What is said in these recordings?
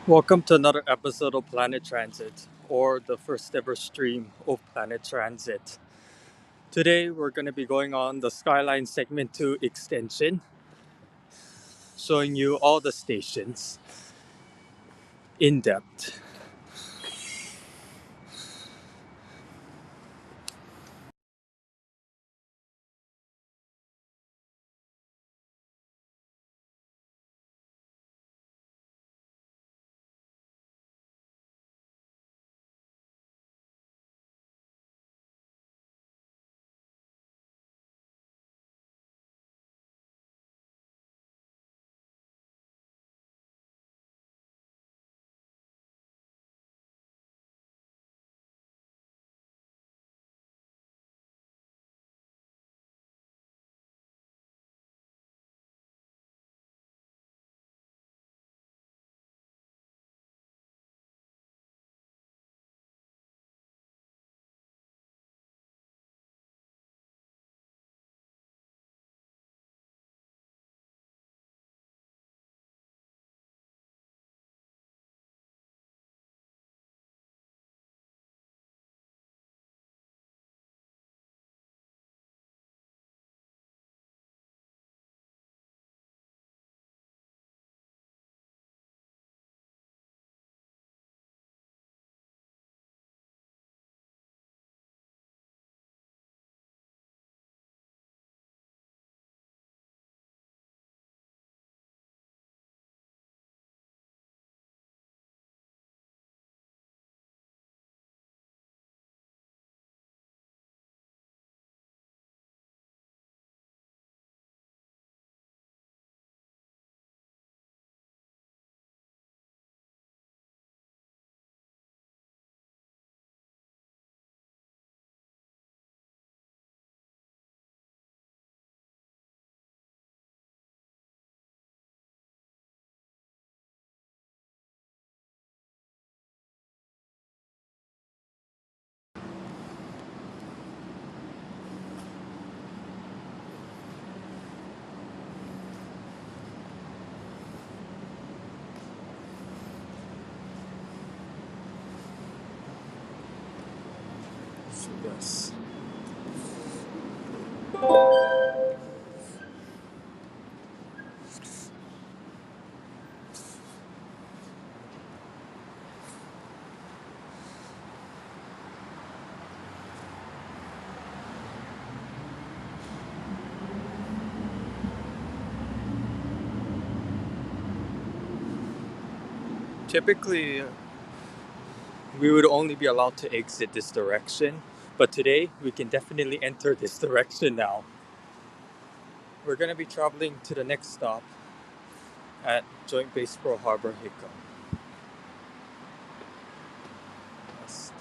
Welcome to another episode of Planet Transit, or the first ever stream of Planet Transit. Today, we're going to be going on the Skyline Segment 2 extension, showing you all the stations in depth. So, yes. Typically, we would only be allowed to exit this direction, but today we can definitely enter this direction now. We're going to be traveling to the next stop at Joint Base Pearl Harbor Hickam. Yes.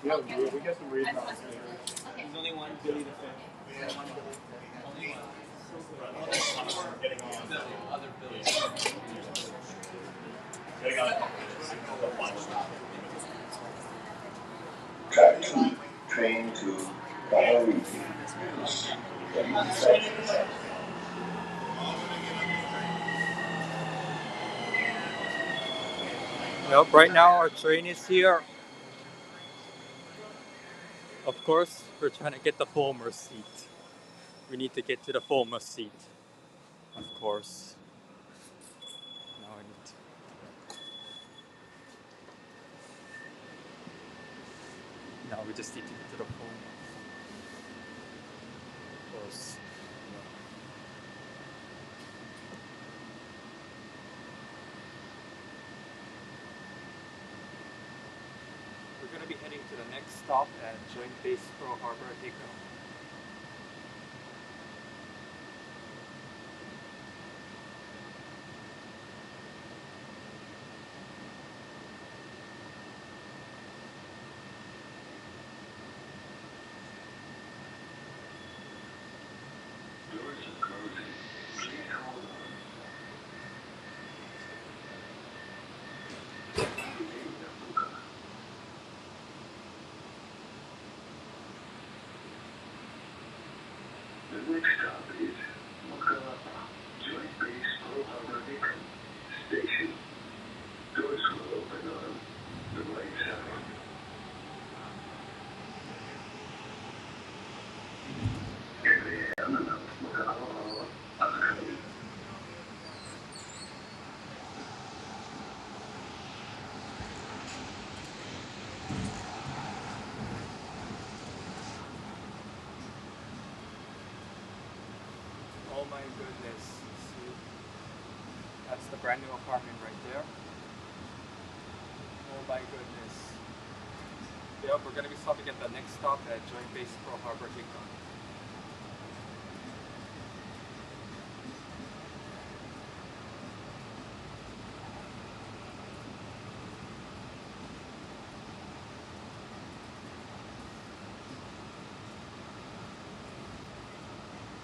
Yeah, we get some read now. There's only one Billy the Fish. Yeah, one Billy. Only one. Getting on. The other Billy. Getting on. Track 2, train to Bahrain. Yep, right now our train is here. Of course, we're trying to get the former seat. We need to get to the former seat. Of course. Now I need to. Now we just need to get to the former. Of course. We're going to be heading to the next stop at Joint Base Pearl Harbor, Hickam. The next stop is Aloha, Joint Base Pearl Harbor Hickam Station. Doors will open on the right side. Oh my goodness. See? That's the brand new apartment right there. Oh my goodness. Yep, we're going to be stopping at the next stop at Joint Base Pearl Harbor, Hickam.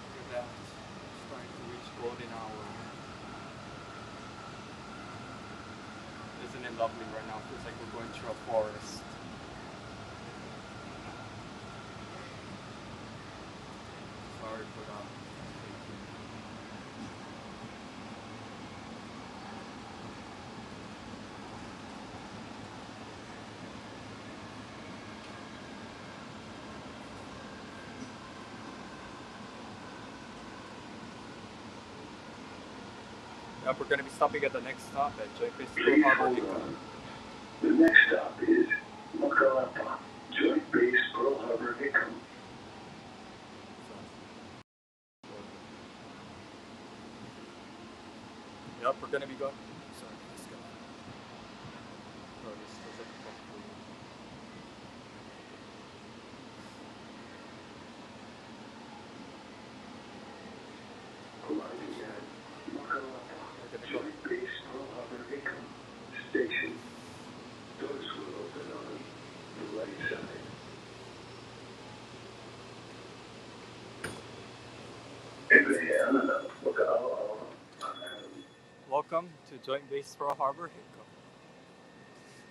Look at that. Starting to reach golden hour. Isn't it lovely right now? Feels like we're going through a forest. Sorry for that. Yep, we're going to be stopping at the next stop at Joint Base Pearl Harbor, Hickam. The next stop is Makalapa, Joint Base Pearl Harbor Hickam. Yep, we're going to be going. Sorry, let's go. Oh, this doesn't affect me. Arriving at Makalapa, Joint Base Pearl Harbor Hickam Station. Doors will open on the right side. Welcome to Joint Base Pearl Harbor, Hickam.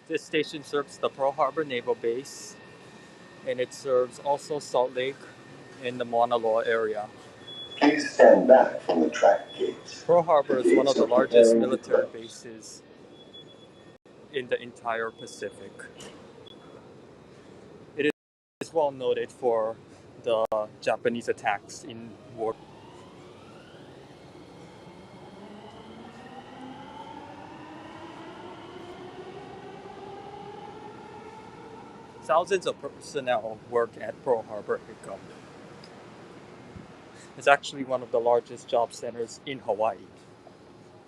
This station serves the Pearl Harbor Naval Base, and it serves also Salt Lake and the Mauna Loa area. Please stand back from the track gates. Pearl Harbor is one of the largest military bases in the entire Pacific. It is well noted for the Japanese attacks in war. Thousands of personnel work at Pearl Harbor, Hickam. It's actually one of the largest job centers in Hawaii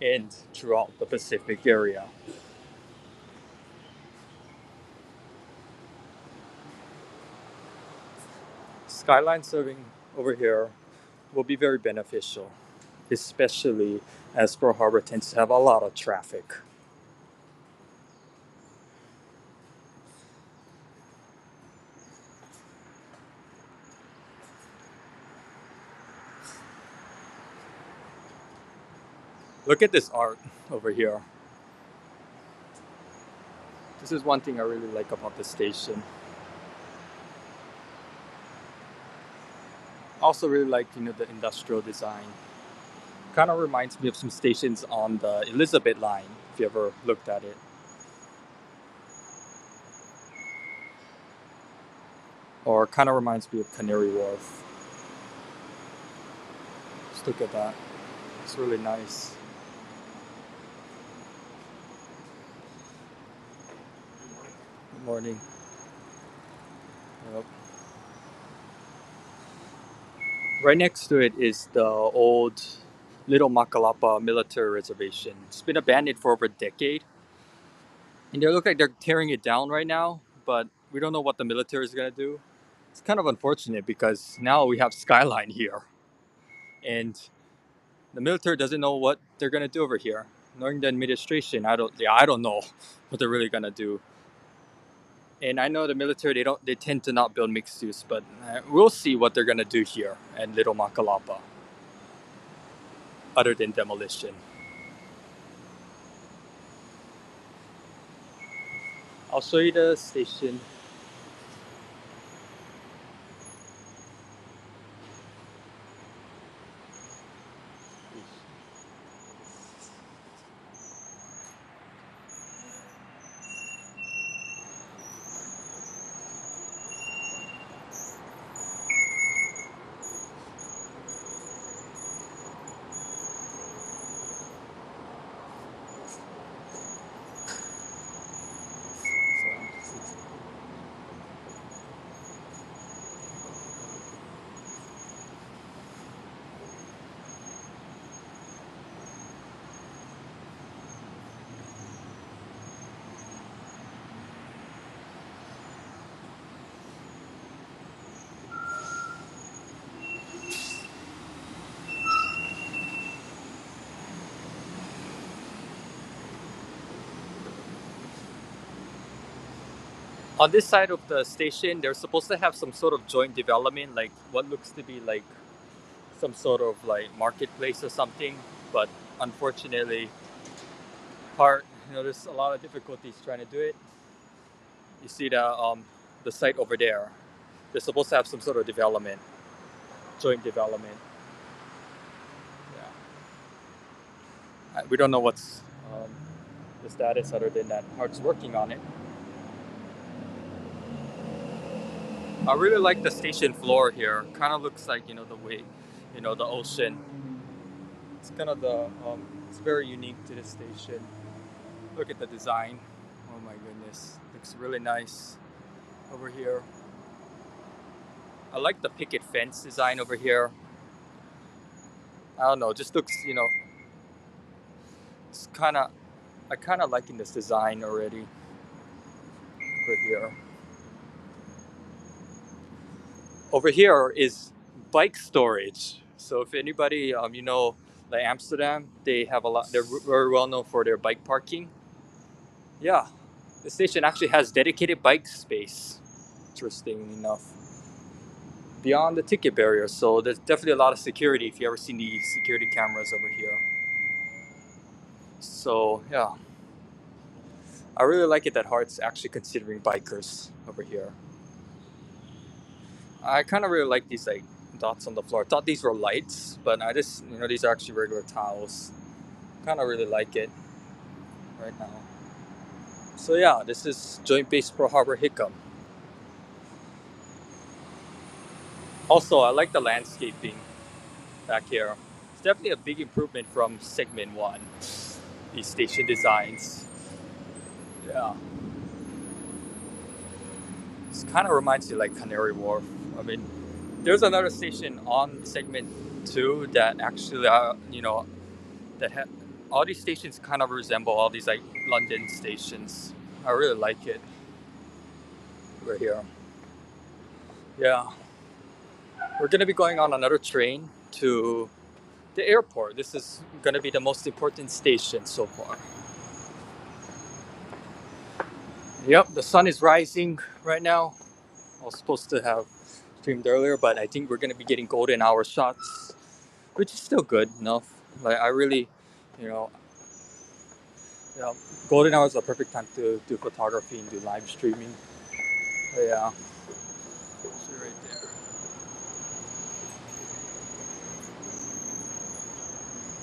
and throughout the Pacific area. Skyline serving over here will be very beneficial, especially as Pearl Harbor tends to have a lot of traffic. Look at this art over here. This is one thing I really like about the station. I also really like, the industrial design. Kind of reminds me of some stations on the Elizabeth line, if you ever looked at it. Or kind of reminds me of Canary Wharf. Just look at that. It's really nice. Good morning. Yep. Right next to it is the old Little Makalapa military reservation. It's been abandoned for over a decade. And they look like they're tearing it down right now, but we don't know what the military is going to do. It's kind of unfortunate because now we have Skyline here. And the military doesn't know what they're going to do over here. Knowing the administration, I don't know what they're really going to do. And I know the military, they tend to not build mixed use, but we'll see what they're going to do here at Little Makalapa other than demolition. I'll show you the station. On this side of the station, they're supposed to have some sort of joint development, like what looks to be like some sort of like marketplace or something. But unfortunately, there's a lot of difficulties trying to do it. You see the site over there. They're supposed to have some sort of development, joint development. Yeah, we don't know what's the status other than that Hart's working on it. I really like the station floor here. Kind of looks like the way, the ocean. It's kind of it's very unique to the station. Look at the design. Oh my goodness, looks really nice over here. I like the picket fence design over here. I don't know, just looks, it's kind of, I kind of liking this design already over here. Over here is bike storage. So if anybody, like Amsterdam, they have a lot. They're very well known for their bike parking. Yeah, the station actually has dedicated bike space. Interesting enough, beyond the ticket barrier. So there's definitely a lot of security. If you ever seen the security cameras over here. So yeah, I really like it that Hart's actually considering bikers over here. I kind of really like these like dots on the floor. I thought these were lights, but I just these are actually regular tiles. Kind of really like it right now. So yeah, this is Joint Base Pearl Harbor Hickam. Also, I like the landscaping back here. It's definitely a big improvement from Segment 1, these station designs. Yeah. It kind of reminds you like Canary Wharf. I mean, there's another station on Segment 2 that actually, that all these stations kind of resemble all these like London stations. I really like it. We're here. Yeah. We're going to be going on another train to the airport. This is going to be the most important station so far. Yep, the sun is rising right now. I was supposed to have streamed earlier, but I think we're going to be getting golden hour shots, which is still good enough. Like I really You know, yeah, golden hour is a perfect time to do photography and do live streaming. Yeah, see right there.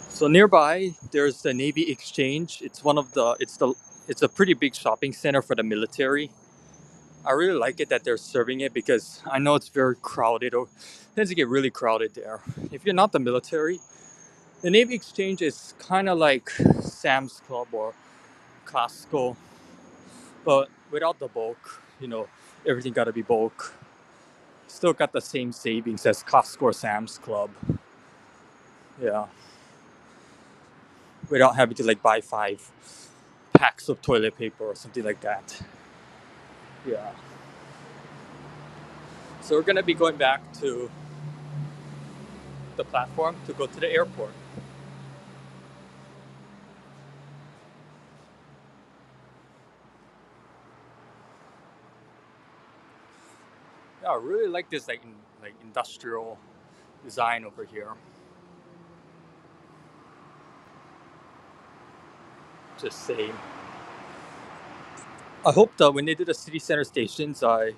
So nearby, there's the Navy Exchange. It's a pretty big shopping center for the military. I really like it that they're serving it because I know it's very crowded or tends to get really crowded there. If you're not the military, the Navy Exchange is kind of like Sam's Club or Costco, but without the bulk. Everything got to be bulk. Still got the same savings as Costco or Sam's Club. Yeah, without having to like buy 5 packs of toilet paper or something like that. Yeah. So we're gonna be going back to the platform to go to the airport. Yeah, I really like this like industrial design over here. Just saying. I hope that when they do the city center stations, it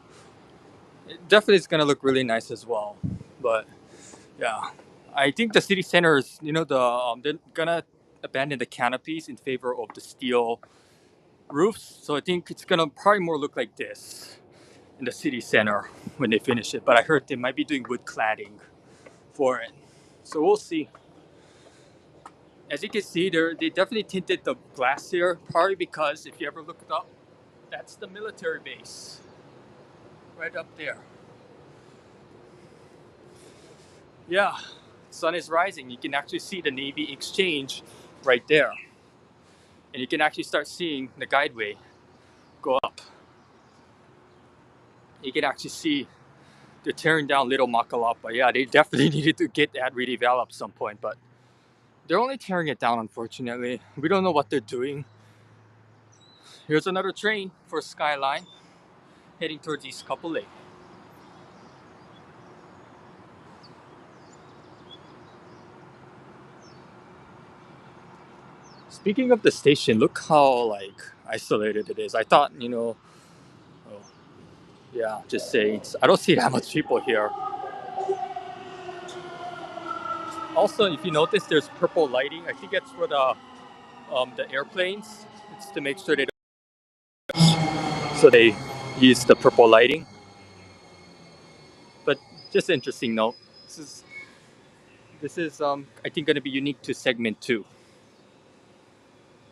definitely is gonna look really nice as well. But yeah, I think the city centers, they're gonna abandon the canopies in favor of the steel roofs. So I think it's gonna probably more look like this in the city center when they finish it. But I heard they might be doing wood cladding for it. So we'll see. As you can see, they definitely tinted the glass here, probably because if you ever look it up, that's the military base right up there. Yeah, sun is rising. You can actually see the Navy Exchange right there, and you can actually start seeing the guideway go up. You can actually see they're tearing down Little Makalapa. Yeah, they definitely needed to get that redeveloped at some point, but they're only tearing it down. Unfortunately, we don't know what they're doing. Here's another train for Skyline heading towards East Kapolei. Speaking of the station, look how like isolated it is. I thought, oh, yeah, just saying. I don't see that much people here. Also, if you notice, there's purple lighting. I think that's for the airplanes. It's to make sure so they use the purple lighting. But just interesting note. This is I think going to be unique to segment 2.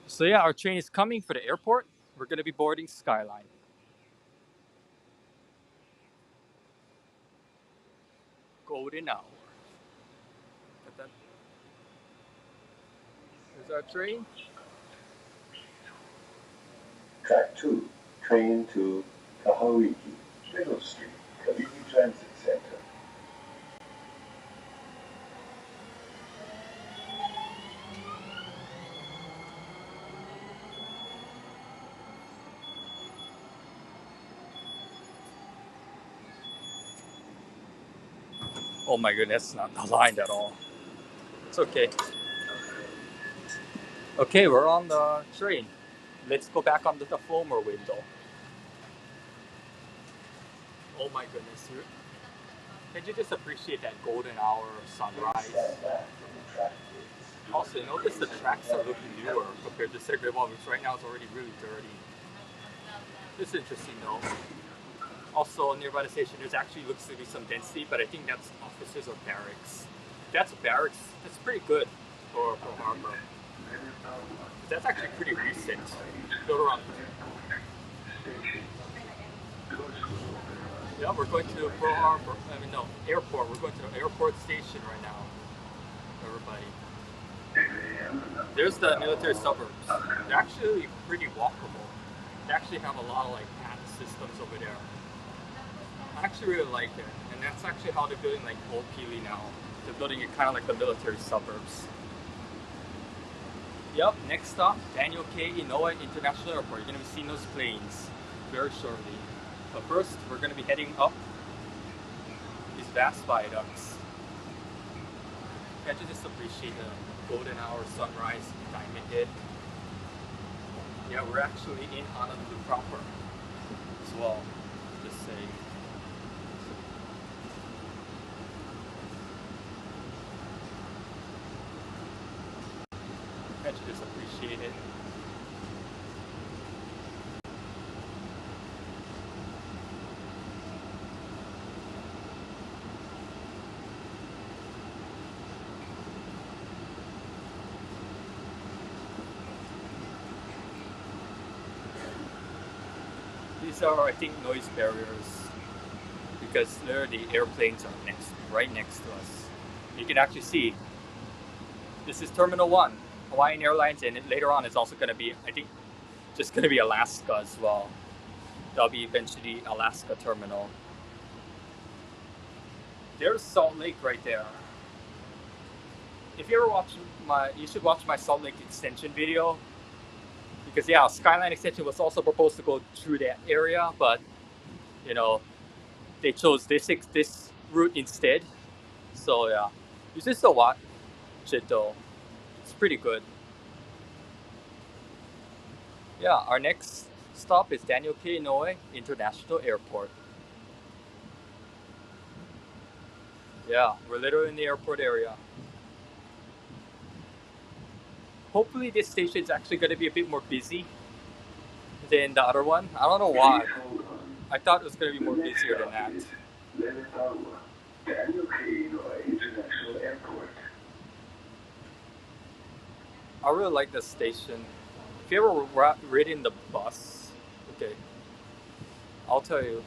So yeah, our train is coming for the airport. We're going to be boarding Skyline. Golden hour. Got that? Here's our train. Track 2, train to Kahawiki, Middle Street, Kaliki Transit Center. Oh my goodness, not aligned at all. It's okay. Okay, we're on the train. Let's go back onto the Flomer window. Oh my goodness. Can you just appreciate that golden hour sunrise? Also, notice the tracks are looking newer compared to segment 1, which right now is already really dirty. This is interesting though. Also, nearby the station, there's actually looks to be some density, but I think that's officers or barracks. If that's barracks, that's pretty good for Harbor. That's actually pretty recent. Go around. Yeah, we're going to Pearl Harbor. No, airport. We're going to the airport station right now. Everybody. There's the military suburbs. They're actually pretty walkable. They actually have a lot of like path systems over there. I actually really like it, and that's actually how they're building like Old Pili now. They're building it kind of like the military suburbs. Yep, next stop, Daniel K. Inouye International Airport. You're going to be seeing those planes very shortly. But first, we're going to be heading up these vast viaducts. Can't you just appreciate the golden hour sunrise diamond head. Yeah, we're actually in Honolulu proper as well. Just saying. I just appreciate it. These are, I think, noise barriers because literally airplanes are right next to us. You can actually see this is Terminal 1, Hawaiian Airlines, and later on it's also going to be, I think, just going to be Alaska as well. That'll be eventually Alaska Terminal. There's Salt Lake right there. If you ever watch you should watch my Salt Lake extension video because yeah, Skyline extension was also proposed to go through that area, but you know they chose this route instead. So yeah, you should still watch it though. It's pretty good. Yeah, our next stop is Daniel K. Inouye International Airport. Yeah, we're literally in the airport area. Hopefully this station is actually going to be a bit more busy than the other one. I don't know why. I thought it was going to be more busier than that. Daniel K. Inouye International Airport. I really like this station. If you ever ridden the bus, okay, I'll tell you.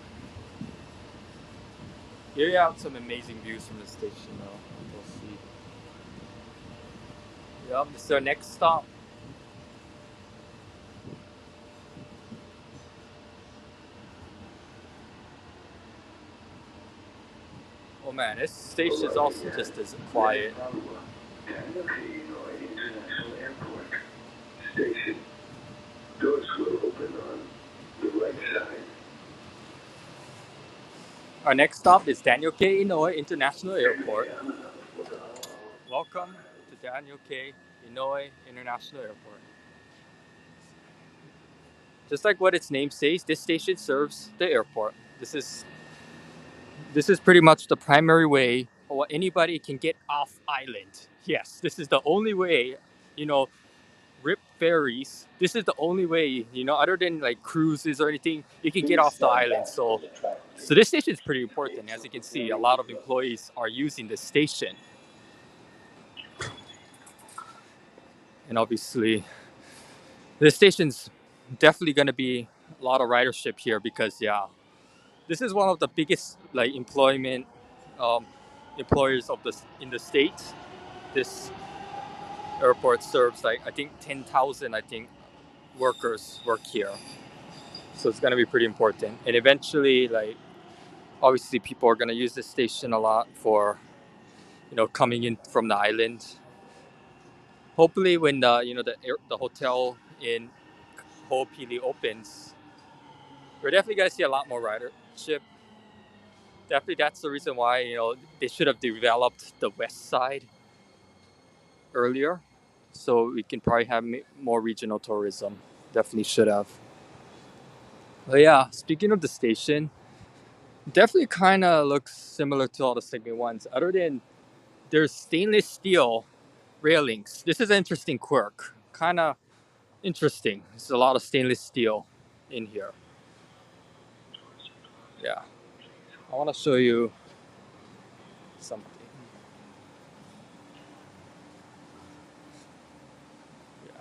You have some amazing views from the station though. We'll see. Yep, this is our next stop. Oh man, this station is also just as quiet. Daniel K. Inouye International Airport. Station. Doors will open on the right side. Our next stop is Daniel K. Inouye International Airport. Welcome to Daniel K. Inouye International Airport. Just like what its name says, this station serves the airport. This is pretty much the primary way or anybody can get off island. Yes, this is the only way, you know, rip ferries. This is the only way, other than like cruises or anything, you can get off the island. So this station is pretty important. As you can see, a lot of employees are using this station. And obviously, this station's definitely going to be a lot of ridership here because, yeah, this is one of the biggest like um, employers of this in the state. This airport serves like I think 10,000 workers work here, so it's gonna be pretty important. And eventually, like obviously, people are gonna use this station a lot for coming in from the island. Hopefully, when the hotel in Ho'opili opens, we're definitely gonna see a lot more ridership. Definitely, that's the reason why they should have developed the west side earlier, so we can probably have more regional tourism. Definitely should have. But yeah, speaking of the station, definitely kind of looks similar to all the segment ones, other than there's stainless steel railings. This is an interesting quirk. Kind of interesting. There's a lot of stainless steel in here. Yeah. I want to show you something. Yeah.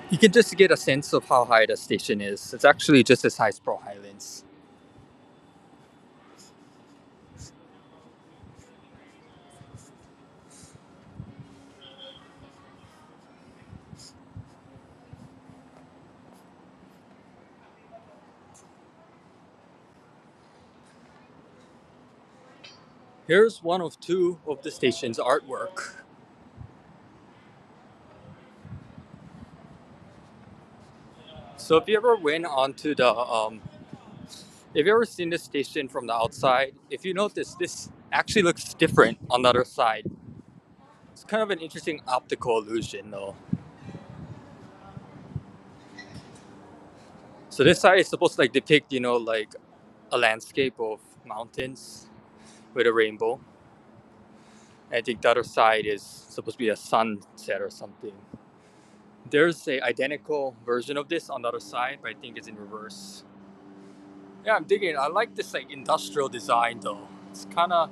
You can just get a sense of how high the station is. It's actually just as high as Pearl Highlands. Here's one of two of the station's artwork. So if you ever went onto the if you ever seen this station from the outside, if you notice, this actually looks different on the other side. It's kind of an interesting optical illusion, though. So this side is supposed to like depict, like a landscape of mountains with a rainbow. And I think the other side is supposed to be a sunset or something. There's a identical version of this on the other side, but I think it's in reverse. Yeah, I'm digging it. I like this like industrial design though. It's kind of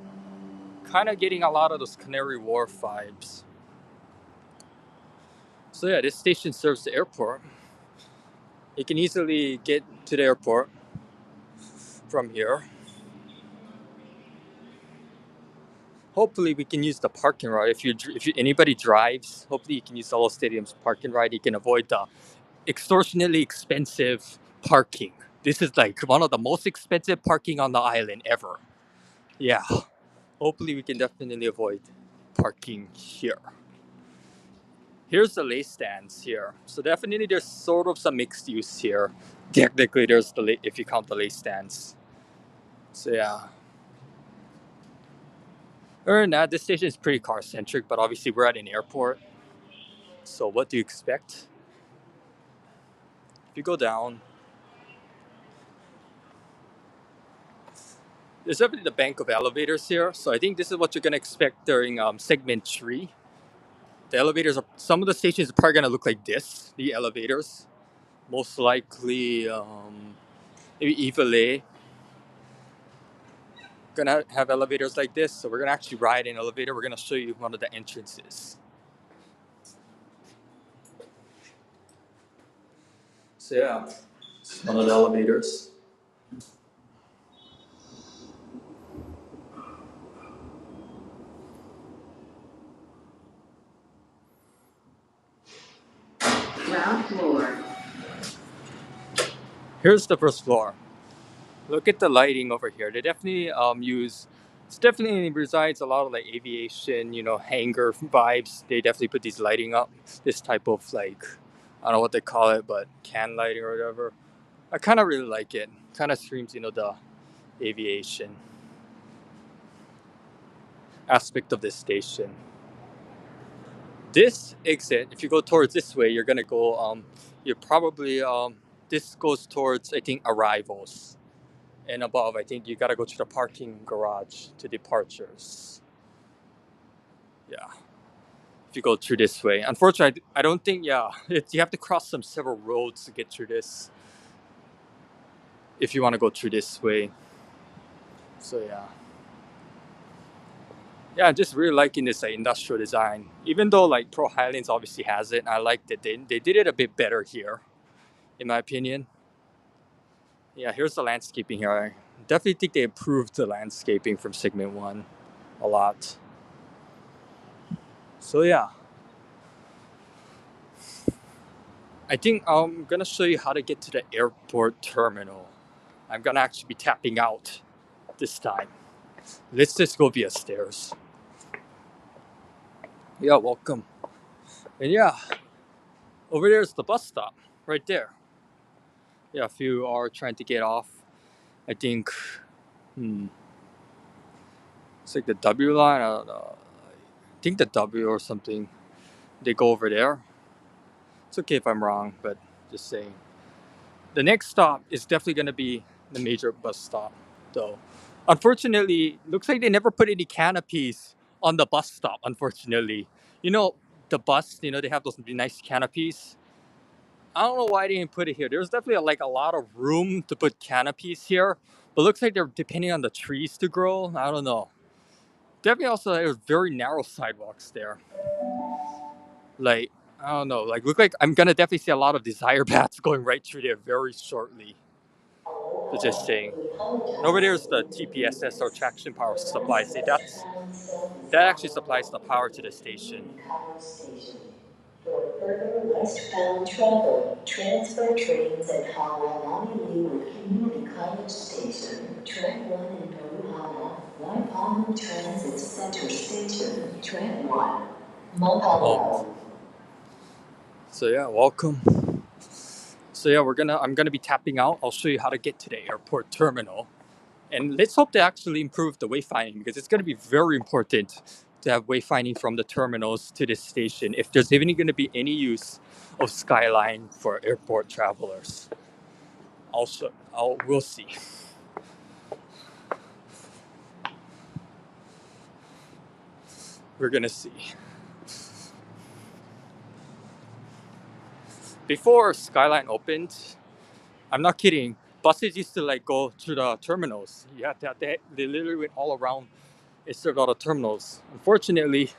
getting a lot of those Canary Wharf vibes. So yeah, this station serves the airport. You can easily get to the airport from here. Hopefully, we can use the parking lot. If anybody drives, hopefully you can use Aloha Stadium's parking lot. You can avoid the extortionately expensive parking. This is like one of the most expensive parking on the island ever. Yeah, hopefully we can definitely avoid parking here. Here's the lay stands here. So definitely there's sort of some mixed use here. Technically, there's if you count the lay stands. So yeah. Other than that, this station is pretty car centric, but obviously we're at an airport. So what do you expect? If you go down, there's definitely the bank of elevators here. So I think this is what you're gonna expect during segment 3. The elevators are some of the stations are probably gonna look like this. The elevators, most likely, maybe Evile gonna have elevators like this. So we're gonna actually ride an elevator. We're gonna show you one of the entrances. So yeah, it's one of the elevators. Ground floor. Here's the first floor. Look at the lighting over here. They definitely use. It's definitely resides a lot of like aviation, hangar vibes. They definitely put these lighting up. This type of like, I don't know what they call it, but can lighting or whatever. I kind of really like it. Kind of screams, the aviation aspect of this station. This exit, if you go towards this way, you're gonna go. You're probably this goes towards I think arrivals. And above, I think you gotta go to the parking garage to departures. Yeah, if you go through this way. Unfortunately, I don't think. Yeah, you have to cross some several roads to get through this. If you want to go through this way. So yeah, I'm just really liking this industrial design. Even though like Pro Highlands obviously has it, I like that they did it a bit better here, in my opinion. Yeah, here's the landscaping here. I definitely think they improved the landscaping from Segment 1 a lot. So yeah, I think I'm gonna show you how to get to the airport terminal. I'm gonna actually be tapping out this time. Let's just go via stairs. Yeah, welcome. And yeah, over there's the bus stop, right there. Yeah, if you are trying to get off, I think, it's like the W line. I don't know. I think the W or something. They go over there. It's okay if I'm wrong, but just saying. The next stop is definitely going to be the major bus stop, though. Unfortunately, looks like they never put any canopies on the bus stop. Unfortunately, you know the bus. They have those nice canopies. I don't know why they didn't put it here. There's definitely like a lot of room to put canopies here, but looks like they're depending on the trees to grow. I don't know. Definitely also there's very narrow sidewalks there. Like I don't know. Like look like I'm gonna definitely see a lot of desire bats going right through there very shortly. But just saying. And over there is the TPSS or traction power supply. See that actually supplies the power to the station. For further westbound travel, transfer trains at Hawaiiani Community College Station, Track 1 in Paruhala, Waipahu Transit Center Station, Track 1, Mohalo. So yeah, welcome. So yeah, I'm gonna be tapping out. I'll show you how to get to the airport terminal, and let's hope they actually improve the wayfinding because it's gonna be very important to have wayfinding from the terminals to this station if there's even gonna be any use of Skyline for airport travelers. Also, we'll see. We're gonna see. Before Skyline opened, I'm not kidding. Buses used to like go to the terminals. Yeah, they literally went all around instead of all the terminals. Unfortunately,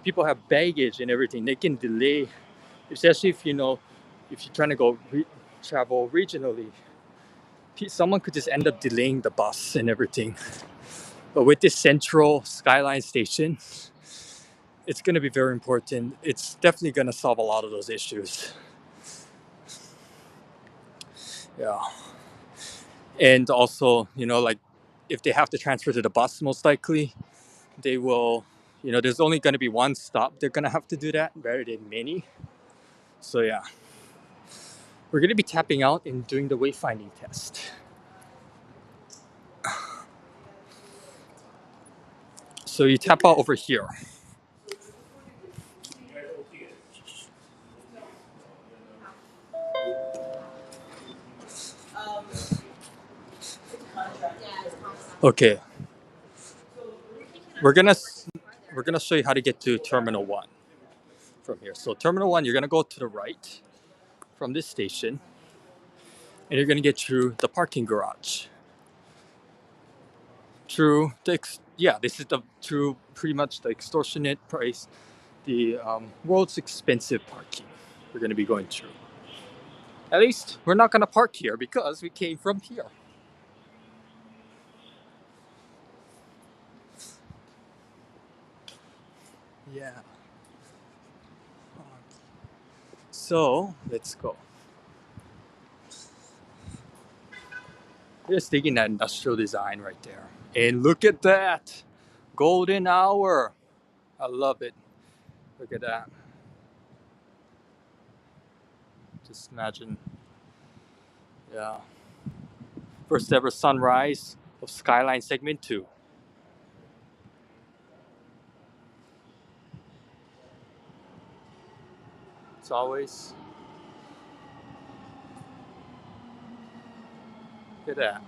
people have baggage and everything. They can delay, especially if you're trying to travel regionally. Someone could just end up delaying the bus and everything. But with this central Skyline station, it's going to be very important. It's definitely going to solve a lot of those issues. Yeah. And also, like if they have to transfer to the bus, most likely they will, there's only going to be one stop. They're going to have to do that rather than many. So, yeah, we're going to be tapping out and doing the wayfinding test. So, you tap out over here. Okay. We're gonna show you how to get to Terminal 1 from here. So Terminal 1, you're gonna go to the right from this station, and you're gonna get through the parking garage. This is the true, pretty much the extortionate price, the world's expensive parking. We're gonna be going through. At least we're not gonna park here because we came from here. Yeah. So let's go. Just taking that industrial design right there. And look at that. Golden hour. I love it. Look at that. Just imagine. Yeah. First ever sunrise of Skyline Segment 2. It's always. Look at that.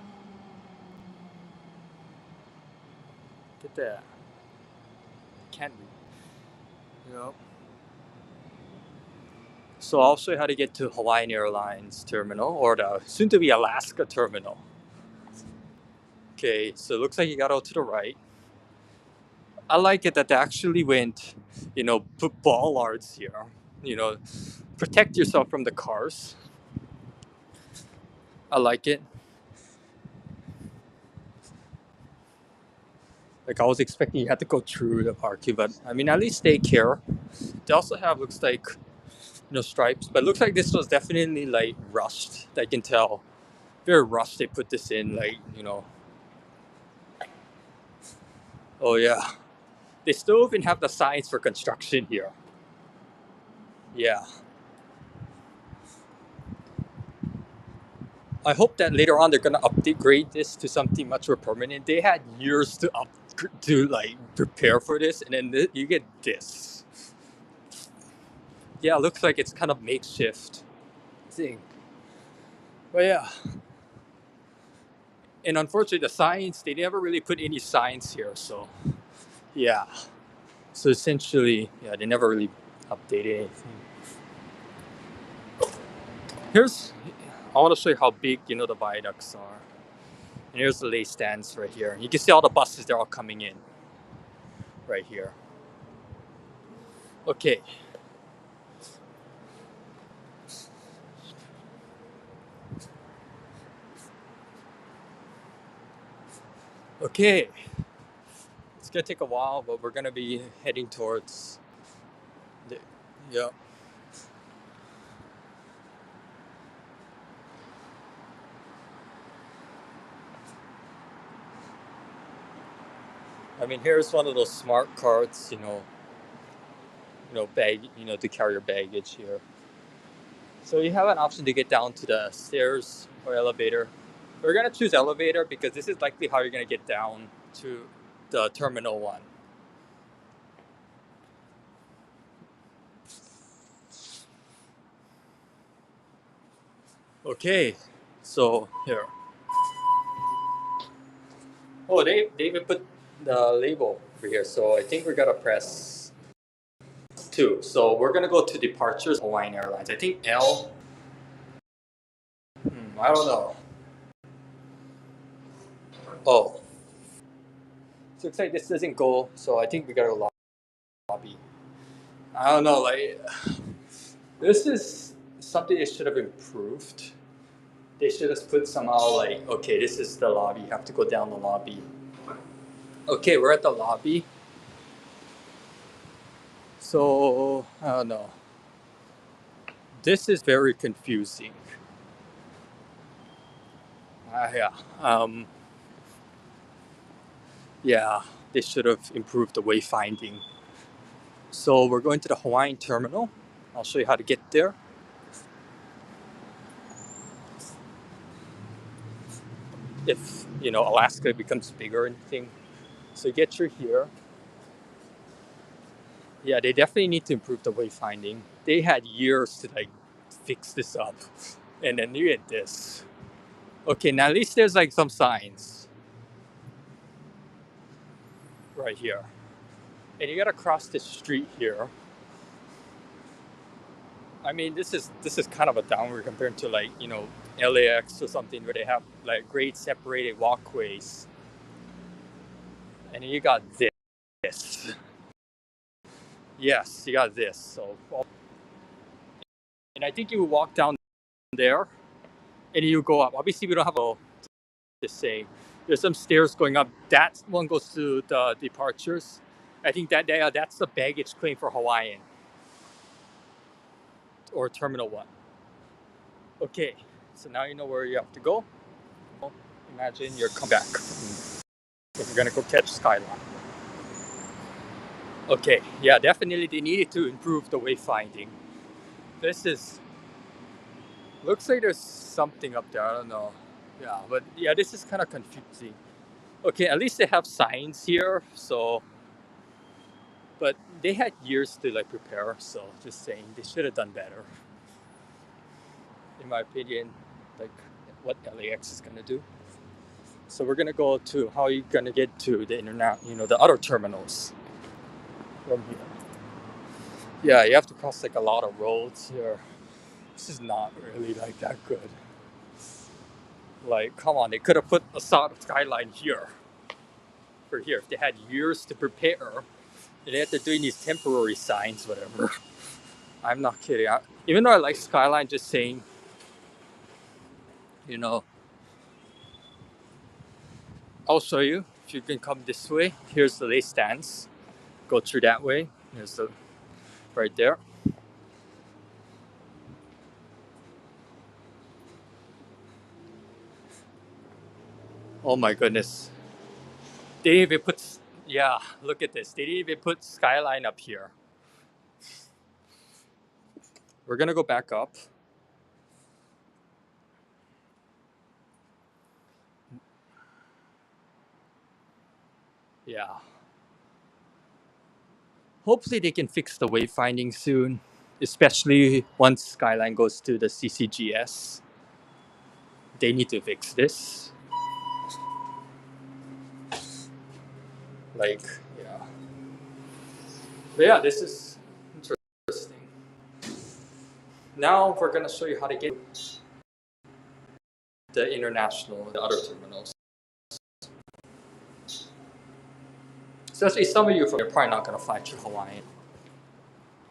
Look at that. Can't we? So I'll show you how to get to Hawaiian Airlines terminal or the soon to be Alaska terminal. Okay, so it looks like you got out to the right. I like it that they actually went, put bollards here. Protect yourself from the cars. I like it. Like I was expecting you had to go through the parking, but I mean at least they care. They also have looks like stripes, but it looks like this was definitely like rushed. I can tell. Very rushed they put this in, oh yeah. They still even have the signs for construction here. Yeah. I hope that later on they're gonna upgrade this to something much more permanent. They had years to like prepare for this, and then you get this. Yeah, it looks like it's kind of makeshift thing. But yeah, and unfortunately, the signs they never really put any signs here. So yeah, so essentially, yeah, they never really updated anything. I want to show you how big the viaducts are. And here's the lay stands right here. You can see all the buses, they're all coming in right here. Okay. Okay. It's gonna take a while, but we're gonna be heading towards the, yeah. I mean, here's one of those smart carts, to carry your baggage here. So you have an option to get down to the stairs or elevator. We're gonna choose elevator because this is likely how you're gonna get down to the Terminal 1. Okay, so here. Oh, they even put the label over here, so I think we're gonna press 2. So we're gonna go to departures Hawaiian Airlines. I think L. I don't know. Oh, so looks like this doesn't go. So I think we gotta go lobby. I don't know. Like this is something they should have improved. They should have put somehow like, okay, this is the lobby. You have to go down the lobby. Okay, we're at the lobby. So I don't know. This is very confusing. Yeah. Um, yeah. They should have improved the wayfinding. So we're going to the Hawaiian terminal. I'll show you how to get there. If Alaska becomes bigger and thing. So you get through here. Yeah, they definitely need to improve the wayfinding. They had years to like fix this up, and then you get this. Okay, now at least there's like some signs right here, and you gotta cross the street here. I mean, this is kind of a downward compared to like LAX or something where they have like grade separated walkways, and then you got this. Yes, you got this. So, and I think you walk down there, and you go up. Obviously, we don't have a to say. There's some stairs going up. That one goes to the departures. I think that's the baggage claim for Hawaiian or Terminal 1. Okay, so now you know where you have to go. Imagine you're coming back. If you're gonna go catch Skyline. Okay, yeah, definitely they needed to improve the wayfinding. This is looks like there's something up there. I don't know. Yeah, but yeah, this is kind of confusing. Okay, at least they have signs here, so but they had years to like prepare. So just saying, they should have done better, in my opinion. Like what LAX is gonna do. So we're gonna go to how are you gonna get to the internet, the other terminals from here. Yeah, you have to cross like a lot of roads here. This is not really like that good. Like, come on, they could have put a skyline here for here if they had years to prepare. They had to doing these temporary signs, whatever. I'm not kidding. Even though I like Skyline, just saying, you know, I'll show you. If you can come this way, here's the lay stands. Go through that way. Here's the right there. Oh my goodness. They didn't even put, yeah, look at this. They didn't even put Skyline up here. We're gonna go back up. Yeah. Hopefully they can fix the wayfinding soon, especially once Skyline goes to the CCGS. They need to fix this. Like, yeah. But yeah, this is interesting. Now we're gonna show you how to get the international, the other terminals. Especially some of you from you're probably not gonna fly to Hawaiian.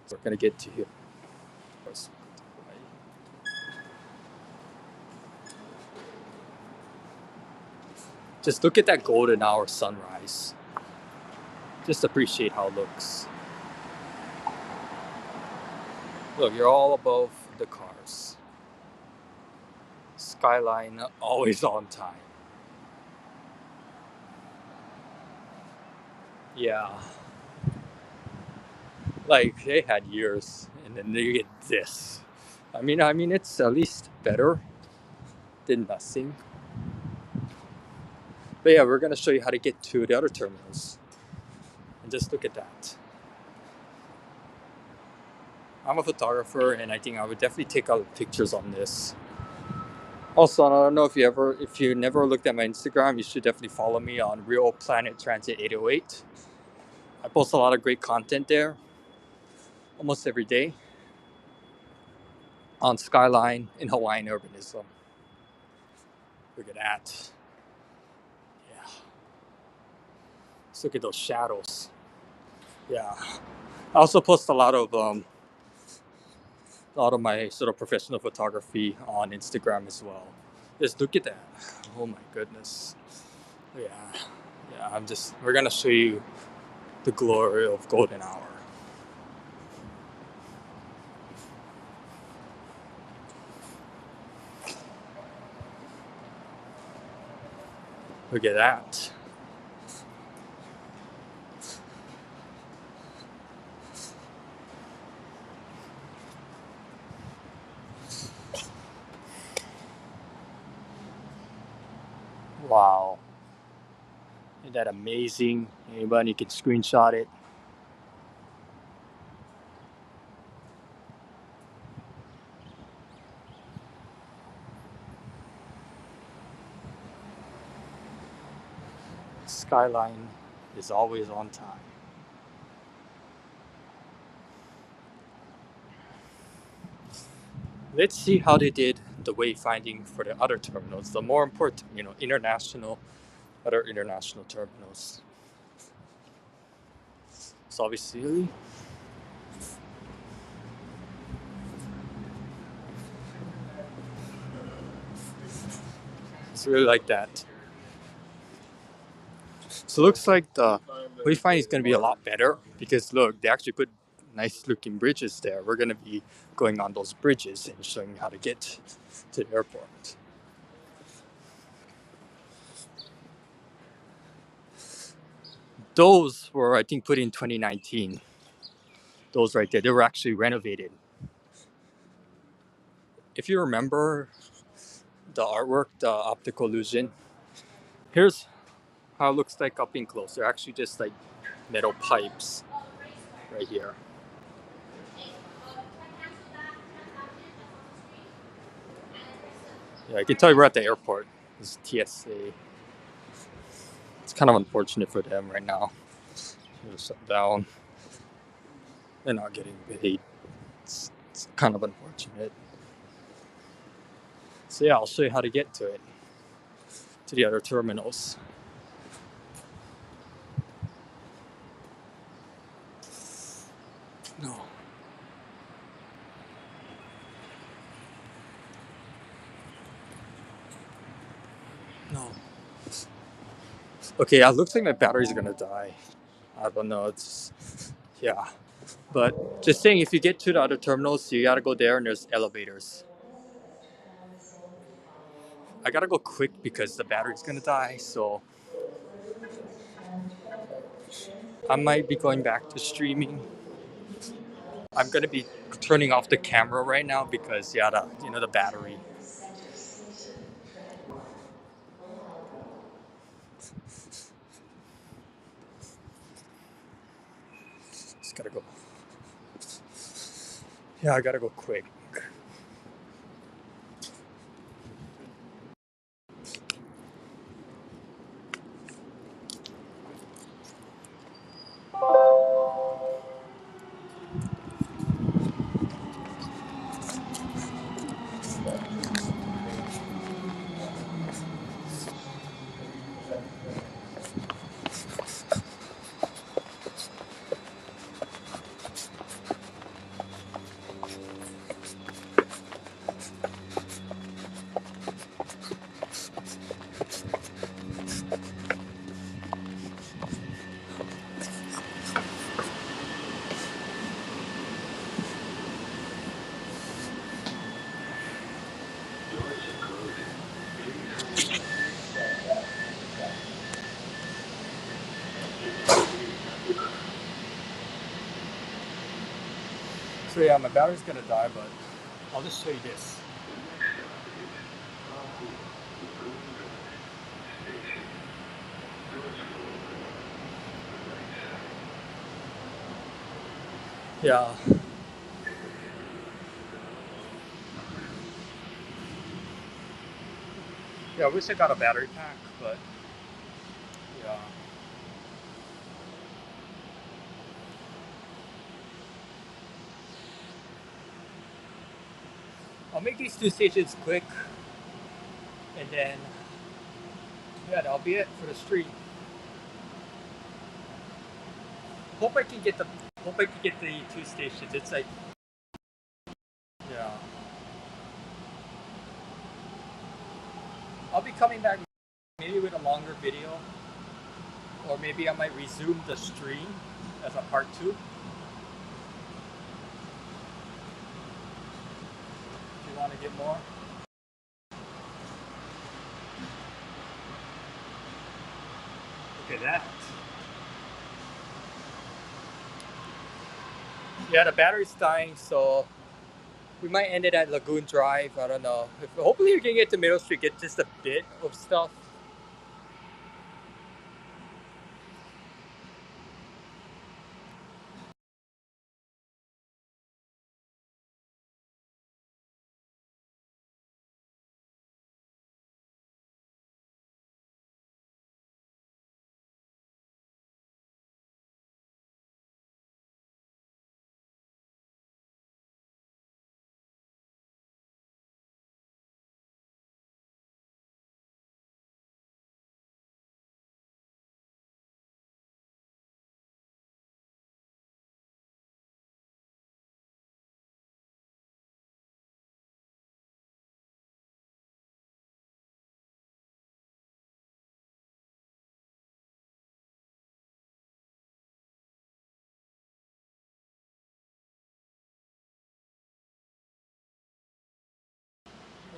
So we're gonna get to here. Just look at that golden hour sunrise. Just appreciate how it looks. Look, you're all above the cars. Skyline always on time. Yeah. Like they had years and then they get this. I mean, it's at least better than nothing. But yeah, we're gonna show you how to get to the other terminals. And just look at that. I'm a photographer, and I think I would definitely take out pictures on this. Also, I don't know if you never looked at my Instagram, you should definitely follow me on Real Planet Transit 808. I post a lot of great content there, almost every day, on Skyline and Hawaiian urbanism. Look at that. Yeah. Let's look at those shadows. Yeah. I also post a lot of my sort of professional photography on Instagram as well. Just look at that. Oh my goodness. Yeah. Yeah, we're gonna show you the glory of golden hour. Look at that. Wow. Isn't that amazing? Anybody can screenshot it. Skyline is always on time. Let's see how they did the wayfinding for the other terminals, the more important, other international terminals. So obviously, it's really like that. So it looks like the wayfinding is going to be a lot better because look, they actually put nice looking bridges there. We're going to be going on those bridges and showing you how to get to the airport. Those were, I think, put in 2019. Those right there, they were actually renovated. If you remember the artwork, the optical illusion, here's how it looks like up in close. They're actually just like metal pipes right here. Yeah, I can tell you we're at the airport. This is TSA. It's kind of unfortunate for them right now. They're shut down. They're not getting paid. It's kind of unfortunate. So yeah, I'll show you how to get to it, to the other terminals. No. No. Okay, yeah, it looks like my battery's gonna die. I don't know. Yeah. But just saying, if you get to the other terminals, you gotta go there and there's elevators. I gotta go quick because the battery's gonna die, so I might be going back to streaming. I'm gonna be turning off the camera right now because yeah, the battery. Just gotta go. Yeah, I gotta go quick. So yeah, my battery's gonna die, but I'll just show you this. Yeah. Yeah, I wish I got a battery pack, but yeah. I'll make these 2 stations quick, and then yeah, that'll be it for the stream. Hope I can get the 2 stations. It's like yeah. I'll be coming back maybe with a longer video, or maybe I might resume the stream as a part 2. If you want to get more. Look at that. Yeah, the battery's dying, so we might end it at Lagoon Drive. I don't know. Hopefully we can get to Middle Street, get just a bit of stuff.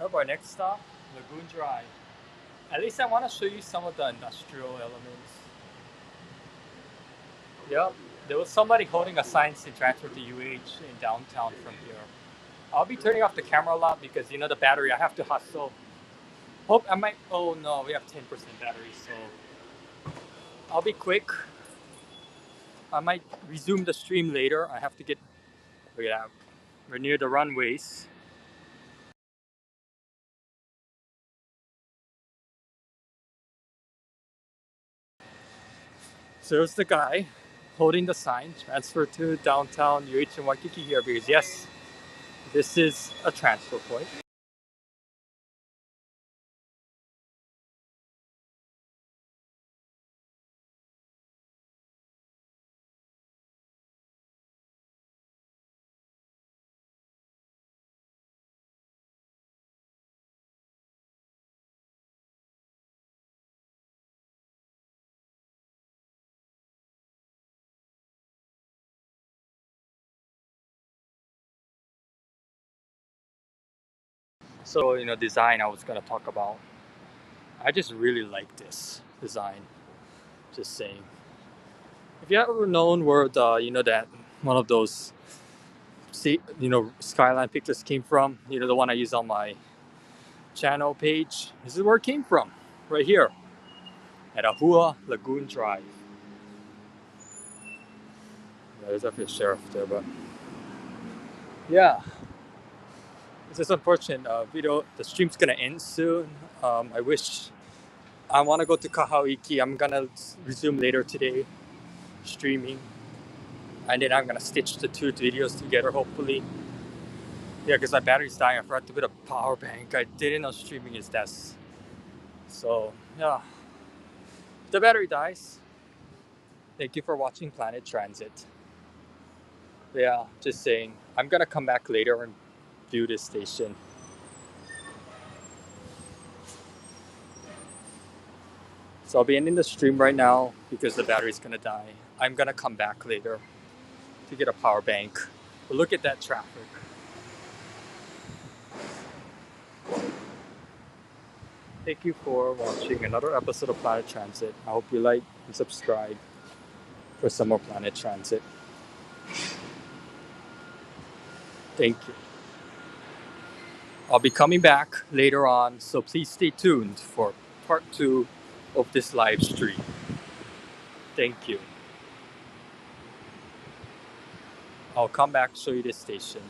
Up our next stop, Lagoon Drive. At least I want to show you some of the industrial elements. Yep, there was somebody holding a sign to transfer to UH in downtown from here. I'll be turning off the camera a lot because you know the battery. I have to hustle. Hope I might. Oh no, we have 10% battery, so I'll be quick. I might resume the stream later. I have to get. Look at that. We're near the runways. So there's the guy holding the sign, transfer to downtown UH and Waikiki here because yes, this is a transfer point. So you know, design I was gonna talk about. I just really like this design. Just saying. Have you ever known where the that one of those Skyline pictures came from? You know the one I use on my channel page. This is where it came from, right here at Aloha Lagoon Drive. Yeah, there's definitely a sheriff there, but yeah, this is unfortunate. Video. The stream's gonna end soon. I wish. I want to go to Kahauiki. I'm gonna resume later today, streaming, and then I'm gonna stitch the 2 videos together. Hopefully, yeah, because my battery's dying. I forgot to put a power bank. I didn't know streaming is that. So yeah, if the battery dies. Thank you for watching Planet Transit. Yeah, just saying. I'm gonna come back later and view this station. So I'll be ending the stream right now because the battery's gonna die. I'm gonna come back later to get a power bank. But look at that traffic. Thank you for watching another episode of Planet Transit. I hope you like and subscribe for some more Planet Transit. Thank you. I'll be coming back later on, so please stay tuned for part two of this live stream. Thank you. I'll come back, show you the station.